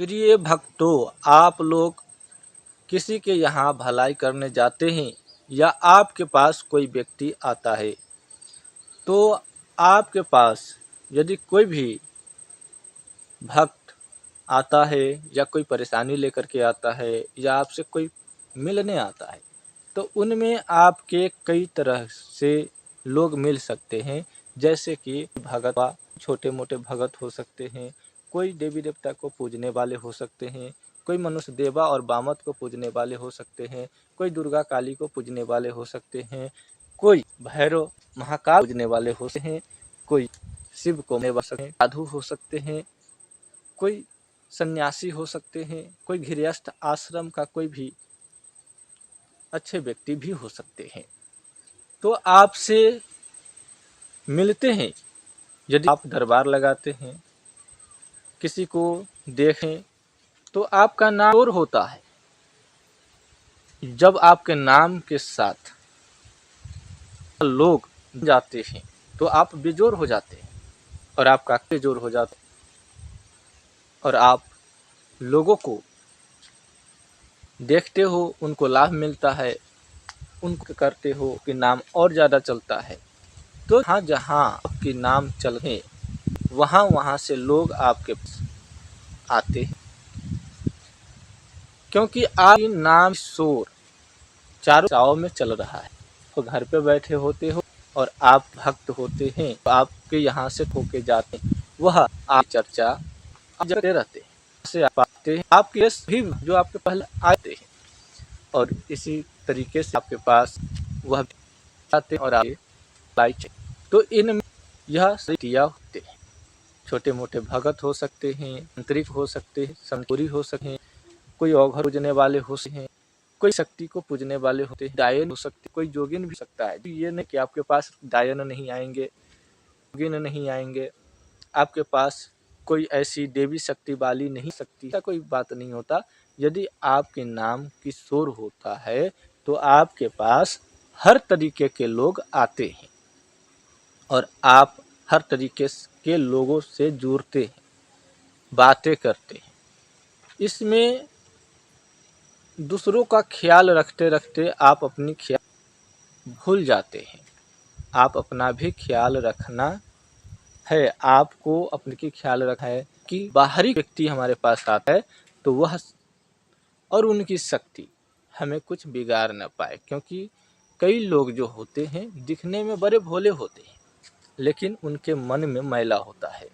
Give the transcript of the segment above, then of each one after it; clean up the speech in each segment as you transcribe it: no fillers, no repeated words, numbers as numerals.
प्रिय भक्तों, आप लोग किसी के यहाँ भलाई करने जाते हैं या आपके पास कोई व्यक्ति आता है, तो आपके पास यदि कोई भी भक्त आता है या कोई परेशानी लेकर के आता है या आपसे कोई मिलने आता है, तो उनमें आपके कई तरह से लोग मिल सकते हैं। जैसे कि भगत, छोटे मोटे भगत हो सकते हैं, कोई देवी देवता को पूजने वाले हो सकते हैं, कोई मनुष्य देवा और बामत को पूजने वाले हो सकते हैं, कोई दुर्गा काली को पूजने वाले हो सकते हैं, कोई भैरव महाकाल पूजने वाले हो सकते हैं, कोई शिव को मानने वाले साधु हो सकते हैं, कोई सन्यासी हो सकते हैं, कोई गृहस्थ आश्रम का कोई भी अच्छे व्यक्ति भी हो सकते हैं। तो आपसे मिलते हैं। यदि आप दरबार लगाते हैं, किसी को देखें, तो आपका नाम जोर होता है। जब आपके नाम के साथ लोग जाते हैं तो आप बेजोर हो जाते हैं और आपका बेजोर हो जाता है और आप लोगों को देखते हो, उनको लाभ मिलता है, उनको करते हो कि नाम और ज़्यादा चलता है। तो जहाँ जहाँ आपके नाम चले, वहाँ वहाँ से लोग आपके पास आते हैं, क्योंकि आपके नाम शोर चारों दिशाओं में चल रहा है। तो घर पे बैठे होते हो और आप भक्त होते हैं, तो आपके यहाँ से होके जाते हैं, वह आप चर्चा आप करते रहते हैं, से आप आते हैं, आपके भी जो आपके पहले आते हैं और इसी तरीके से आपके पास वह आते हैं और आगे लाइक। तो इनमें यह स्थितियाँ होते हैं। छोटे मोटे भगत हो सकते हैं, आंतरिक हो सकते हैं, संतुरी हो सकते हैं, कोई औघर पूजने वाले हो सकते हैं, कोई शक्ति को पूजने वाले होते हैं, डायन हो सकते हैं, कोई जोगिन भी सकता है। तो ये नहीं कि आपके पास डायन नहीं आएंगे, जोगिन नहीं आएंगे, आपके पास कोई ऐसी देवी शक्ति वाली नहीं सकती, ऐसा कोई बात नहीं होता। यदि आपके नाम की शोर होता है तो आपके पास हर तरीके के लोग आते हैं और आप हर तरीके के लोगों से जुड़ते हैं, बातें करते हैं। इसमें दूसरों का ख्याल रखते रखते आप अपनी ख्याल भूल जाते हैं। आप अपना भी ख्याल रखना है, आपको अपने की ख्याल रखना है कि बाहरी व्यक्ति हमारे पास आता है तो वह और उनकी शक्ति हमें कुछ बिगाड़ न पाए। क्योंकि कई लोग जो होते हैं दिखने में बड़े भोले होते हैं, लेकिन उनके मन में मैला होता है,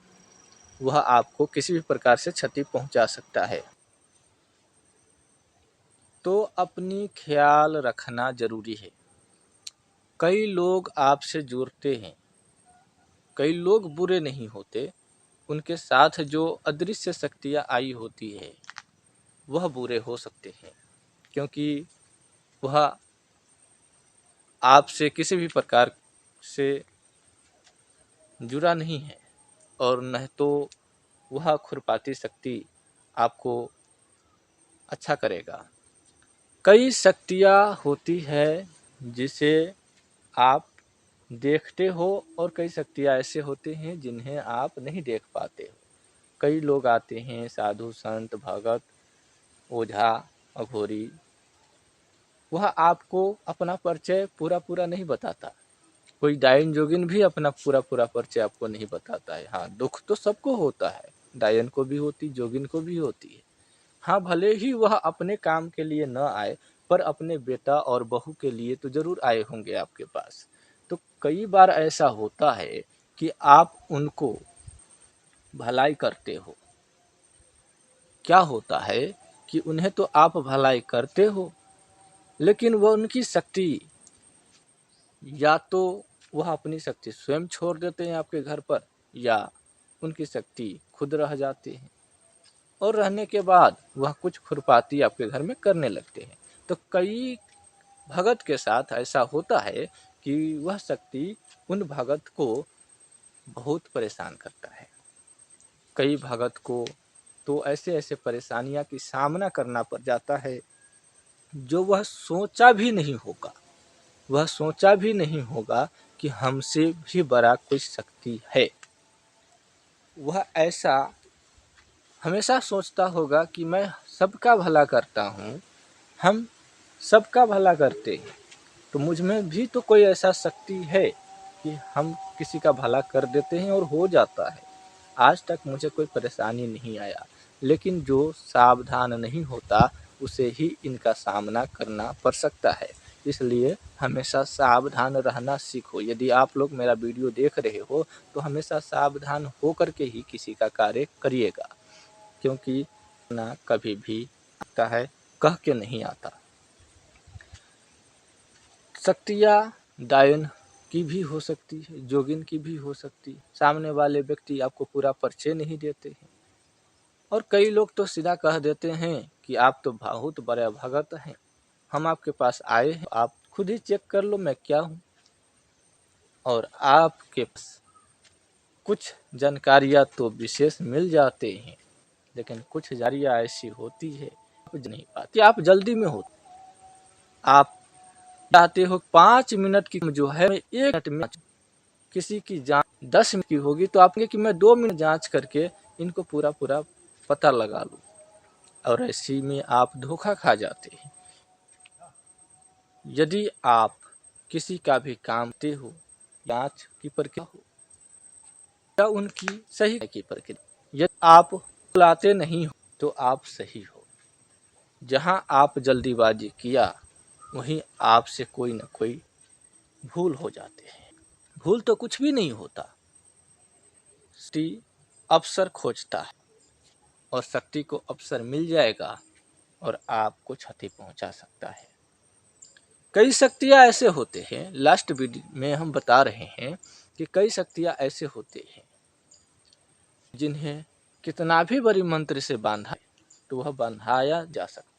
वह आपको किसी भी प्रकार से क्षति पहुंचा सकता है। तो अपनी ख्याल रखना जरूरी है। कई लोग आपसे जुड़ते हैं, कई लोग बुरे नहीं होते, उनके साथ जो अदृश्य शक्तियाँ आई होती है वह बुरे हो सकते हैं, क्योंकि वह आपसे किसी भी प्रकार से जुड़ा नहीं है और न तो वह खुरपाती शक्ति आपको अच्छा करेगा। कई शक्तियाँ होती है जिसे आप देखते हो और कई शक्तियाँ ऐसे होते हैं जिन्हें आप नहीं देख पाते हो। कई लोग आते हैं, साधु संत भगत ओझा अघोरी, वह आपको अपना परिचय पूरा पूरा नहीं बताता। कोई डायन जोगिन भी अपना पूरा पूरा परिचय आपको नहीं बताता है। हाँ, दुख तो सबको होता है, डायन को भी होती, जोगिन को भी होती है। हाँ, भले ही वह अपने काम के लिए न आए, पर अपने बेटा और बहू के लिए तो जरूर आए होंगे आपके पास। तो कई बार ऐसा होता है कि आप उनको भलाई करते हो। क्या होता है कि उन्हें तो आप भलाई करते हो, लेकिन वह उनकी शक्ति, या तो वह अपनी शक्ति स्वयं छोड़ देते हैं आपके घर पर, या उनकी शक्ति खुद रह जाती है और रहने के बाद वह कुछ खुरपाती आपके घर में करने लगते हैं। तो कई भगत के साथ ऐसा होता है कि वह शक्ति उन भगत को बहुत परेशान करता है। कई भगत को तो ऐसे ऐसे परेशानियां की सामना करना पड़ जाता है जो वह सोचा भी नहीं होगा। वह सोचा भी नहीं होगा कि हमसे भी बड़ा कोई शक्ति है। वह ऐसा हमेशा सोचता होगा कि मैं सबका भला करता हूँ, हम सबका भला करते हैं, तो मुझ में भी तो कोई ऐसा शक्ति है कि हम किसी का भला कर देते हैं और हो जाता है। आज तक मुझे कोई परेशानी नहीं आया, लेकिन जो सावधान नहीं होता उसे ही इनका सामना करना पड़ सकता है। इसलिए हमेशा सावधान रहना सीखो। यदि आप लोग मेरा वीडियो देख रहे हो तो हमेशा सावधान हो कर के ही किसी का कार्य करिएगा, क्योंकि ना कभी भी आता है, कह के नहीं आता। शक्तियाँ डायन की भी हो सकती है, जोगिन की भी हो सकती है। सामने वाले व्यक्ति आपको पूरा परिचय नहीं देते हैं, और कई लोग तो सीधा कह देते हैं कि आप तो बहुत बड़े भगत हैं, हम आपके पास आए हैं, आप खुद ही चेक कर लो मैं क्या हूँ। और आपके पास कुछ जानकारियाँ तो विशेष मिल जाते हैं, लेकिन कुछ जानकारियाँ ऐसी होती है आप नहीं पाते। आप जल्दी में हो, आप चाहते हो 5 मिनट की जो है 1 मिनट में किसी की जांच 10 मिनट की होगी, तो आप कहेंगे कि मैं 2 मिनट जांच करके इनको पूरा पता लगा लूँ, और ऐसी में आप धोखा खा जाते हैं। यदि आप किसी का भी काम करते हो, जांच की प्रक्रिया हो या उनकी सही की प्रक्रिया, यदि आप बुलाते नहीं हो तो आप सही हो। जहां आप जल्दीबाजी किया वहीं आपसे कोई न कोई भूल हो जाते हैं। भूल तो कुछ भी नहीं होता, शक्ति अवसर खोजता है, और शक्ति को अवसर मिल जाएगा और आपको क्षति पहुंचा सकता है। कई शक्तियां ऐसे होते हैं, लास्ट वीडियो में हम बता रहे हैं कि कई शक्तियां ऐसे होते हैं जिन्हें कितना भी बड़ी मंत्र से बांधा तो वह बंधाया जा सकता,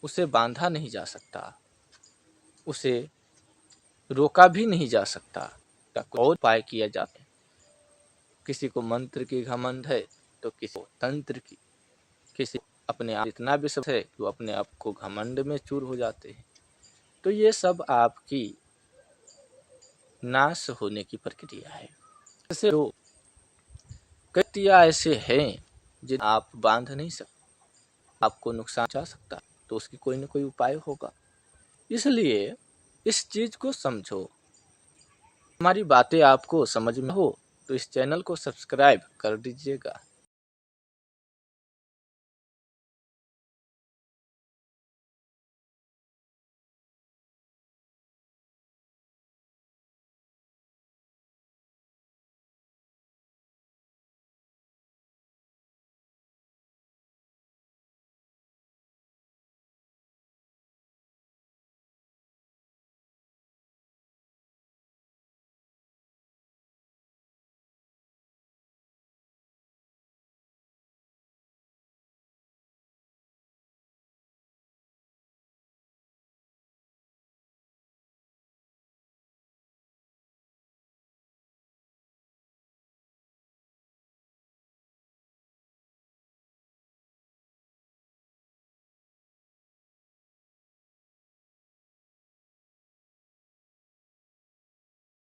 उसे बांधा नहीं जा सकता, उसे रोका भी नहीं जा सकता। और उपाय किया जाता है। किसी को मंत्र की घमंड है तो किसी को तंत्र की, किसी अपने आप इतना विश्वास है कि वो अपने आप को घमंड में चूर हो जाते हैं। तो ये सब आपकी नाश होने की प्रक्रिया है। जैसे तो कई ऐसे हैं जिन्हें आप बांध नहीं सकते, आपको नुकसान पहुंचा सकता, तो उसकी कोई न कोई उपाय होगा। इसलिए इस चीज को समझो। हमारी बातें आपको समझ में हो तो इस चैनल को सब्सक्राइब कर दीजिएगा।